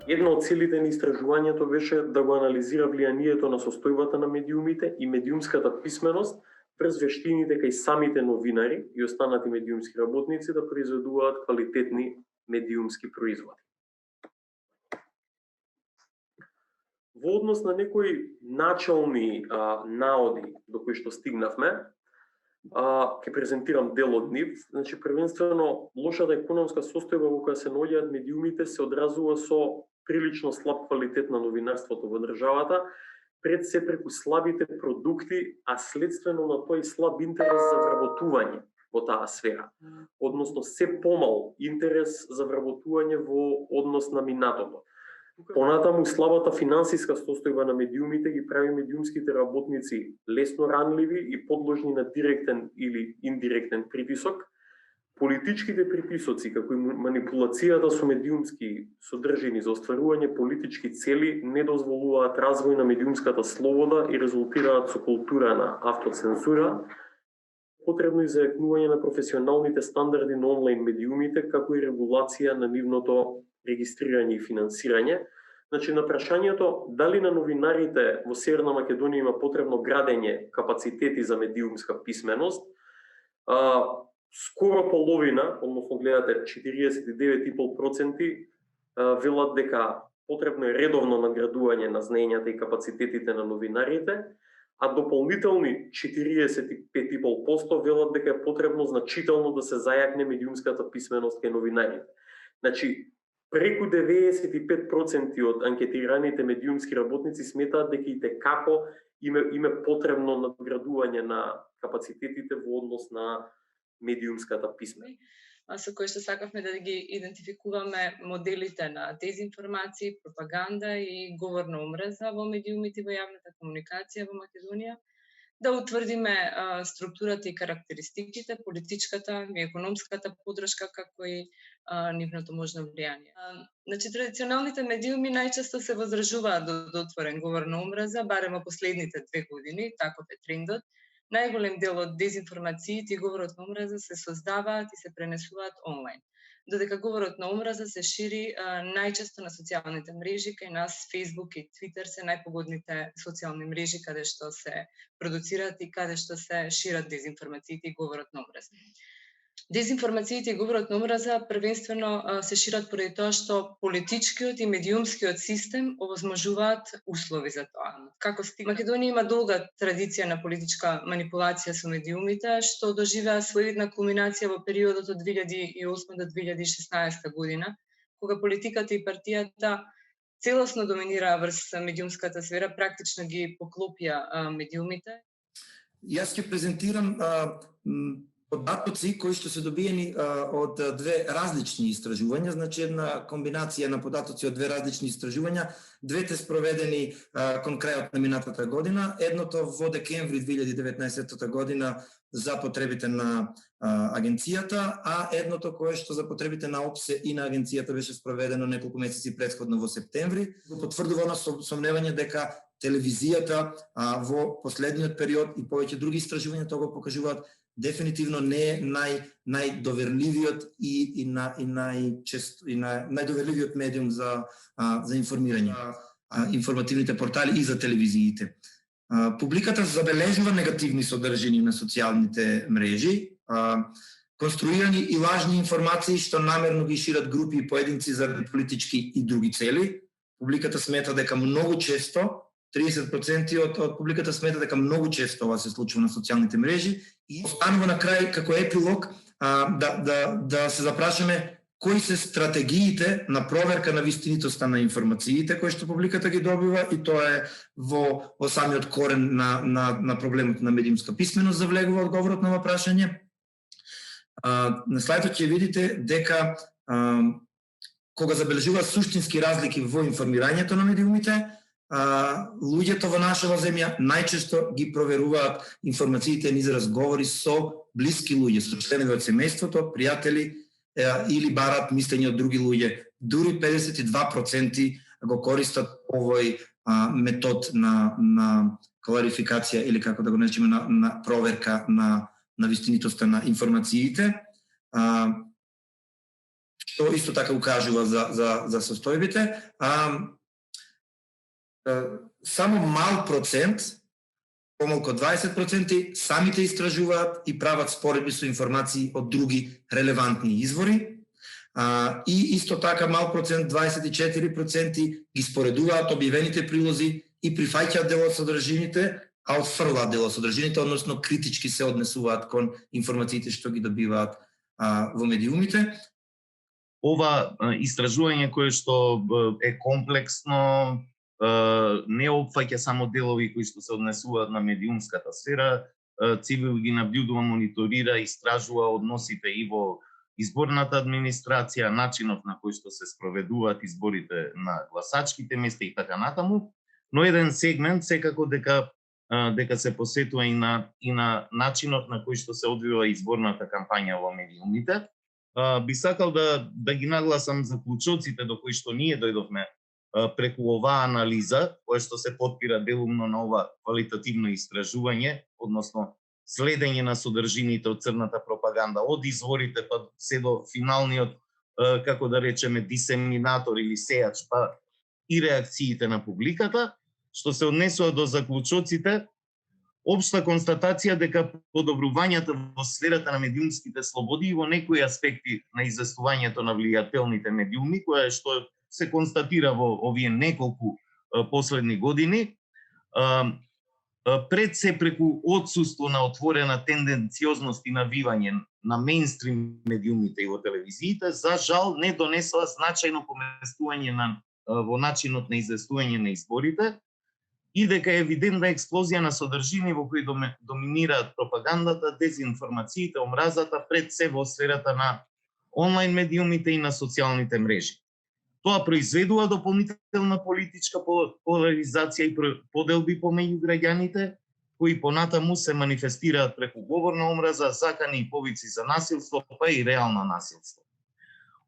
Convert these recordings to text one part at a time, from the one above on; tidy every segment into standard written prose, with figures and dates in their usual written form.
Една од целите на истражувањето беше да го анализира влијанието на состојбата на медиумите и медиумската писменост врз вештините кај самите новинари и останати медиумски работници да произведуваат квалитетни медиумски производи. Во однос на некои начални наоди до кои што стигнавме, ќе презентирам дел од нив. Значи, првенствено, лошата економска состојба во која се наоѓаат медиумите се одразува со прилично слаб квалитет на новинарството во државата, пред се преку слабите продукти, а следствено на тој слаб интерес за вработување во таа сфера. Односно, се помал интерес за вработување во однос на минатото. Понатаму, слабата финансиска состојба на медиумите ги прави медиумските работници лесно ранливи и подложни на директен или индиректен притисок. Политичките притисоци, како и манипулацијата со медиумски содржини за остварување политички цели, не дозволуваат развој на медиумската слобода и резултираат со култура на автоцензура, потребно и зајакнување на професионалните стандарди на онлайн медиумите, како и регулација на нивното регистрирање и финансирање. Значи, на прашањето дали на новинарите во Северна Македонија има потребно градење капацитети за медиумска писменост, скоро половина, односно гледате 49,5%, велат дека потребно е редовно наградување на знаењата и капацитетите на новинарите, а дополнителни 45,5% велат дека е потребно значително да се зајакне медиумската писменост кај новинарите. Значи, преку 95% од анкетираните медиумски работници сметаат дека и како им е потребно надградување на капацитетите во однос на медиумската писменост. Со кој што сакавме да ги идентификуваме моделите на дезинформација, пропаганда и говор на омраза во медиумите во јавната комуникација во Македонија, да утврдиме структурата и карактеристиките, политичката и економската поддршка, како и нивното можно влијание. Значи, традиционалните медиуми најчесто се возражуваат до отворен говор на омраза, барем во последните 2 години, таков е трендот. Најголем дел од дезинформациите и говорот на омраза се создаваат и се пренесуваат онлайн. Додека говорот на омраза се шири најчесто на социјалните мрежи, кај нас Facebook и Twitter се најпогодните социјални мрежи каде што се продуцираат и каде што се шират дезинформациите и говорот на омраза. Дезинформациите и говорот на омраза првенствено се шират поради тоа што политичкиот и медиумскиот систем овозможуваат услови за тоа. Како Македонија има долга традиција на политичка манипулација со медиумите, што доживеа своевидна кулминација во периодот од 2008 до 2016 година, кога политиката и партијата целосно доминираа врз медиумската сфера, практично ги поклопија медиумите. Јас ќе презентирам податоци кои што се добиени од две различни истражувања, значи една комбинација на податоци од две различни истражувања, двете спроведени кон крајот на минатата година, едното во декември 2019 година за потребите на агенцијата, а едното кое што за потребите на ОПСЕ и на агенцијата беше спроведено неколку месеци претходно во септември, го потврдува на сомневање дека телевизијата во последниот период и повеќе други истражувања тоа го покажуваат, дефинитивно не е најдоверливиот и најдоверливиот медиум за информирање, информативните портали и за телевизиите. Публиката забележува негативни содржини на социјалните мрежи, конструирани и лажни информации што намерно ги шират групи и поединци за политички и други цели. Публиката смета дека многу често 30% од публиката смета дека многу често ова се случува на социјалните мрежи и останува на крај како епилог да се запрашаме кои се стратегиите на проверка на вистинитоста на информациите кои што публиката ги добива, и тоа е во самиот корен на проблемот на медиумска писменост завлегува одговорот на ова прашање. На слайдот ќе видите дека кога забележуваат суштински разлики во информирањето на медиумите, луѓето во нашава земја најчесто ги проверуваат информациите низ разговори со блиски луѓе, со членови од семејството, пријатели или барат мислење од други луѓе. Дури 52% го користат овој метод на кларификација или како да го наречеме на проверка на вистинитоста на информациите. што исто така укажува за состојбите. Само мал процент, помалку 20%, самите истражуваат и прават споредби со информации од други релевантни извори. И исто така мал процент, 24%, ги споредуваат објавените прилози и прифаќаат дел од содржините, а отфрлаат дел од содржините, односно критички се однесуваат кон информациите што ги добиваат во медиумите. Ова истражување кое што е комплексно, не опфаќа само делови кои што се однесуваат на медиумската сфера, Цивил ги набљудува, мониторира, истражува односите и во изборната администрација, начинот на кој што се спроведуваат изборите на гласачките места и така натаму, но еден сегмент секако дека се посетува и на начинот на кој што се одвива изборната кампања во медиумите. Би сакал да ги нагласам заклучоците до кои што ние дојдовме преку оваа анализа, која што се потпира делумно на ова квалитативно истражување, односно следење на содржините од црната пропаганда, од изворите па се до финалниот, како да речеме, дисеминатор или сејач, па и реакциите на публиката, што се однесува до заклучоците, општа констатација дека подобрувањата во сферата на медиумските слободи и во некои аспекти на известувањето на влијателните медиуми, која што се констатира во овие неколку последни години, пред се преку отсуство на отворена тенденциозност и навивање на мејнстрим медиумите и во телевизиите, за жал не донесува значајно поместување во начинот на известување на изборите и дека е евидентна експлозија на содржини во кои доминираат пропагандата, дезинформациите, омразата, пред се во сферата на онлайн медиумите и на социјалните мрежи. Тоа произведува дополнителна политичка поларизација и поделби помеѓу граѓаните, кои понатаму се манифестираат преку говорна омраза, закани и повици за насилство, па и реална насилство.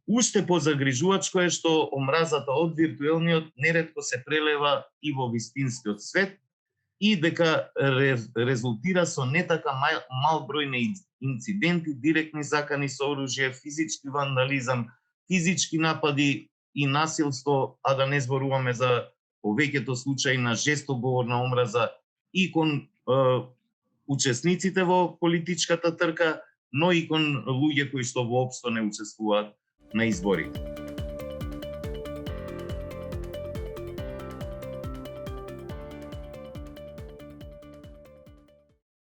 Уште позагрижувачко е што омразата од виртуелниот неретко се прелева и во вистинскиот свет и дека резултира со не така мал број на инциденти, директни закани со оружје, физички вандализам, физички напади и насилство, а да не зборуваме за повеќето случаи на жесток говор на омраза и кон учесниците во политичката трка, но и кон луѓе кои што воопшто не учествуваат на изборите.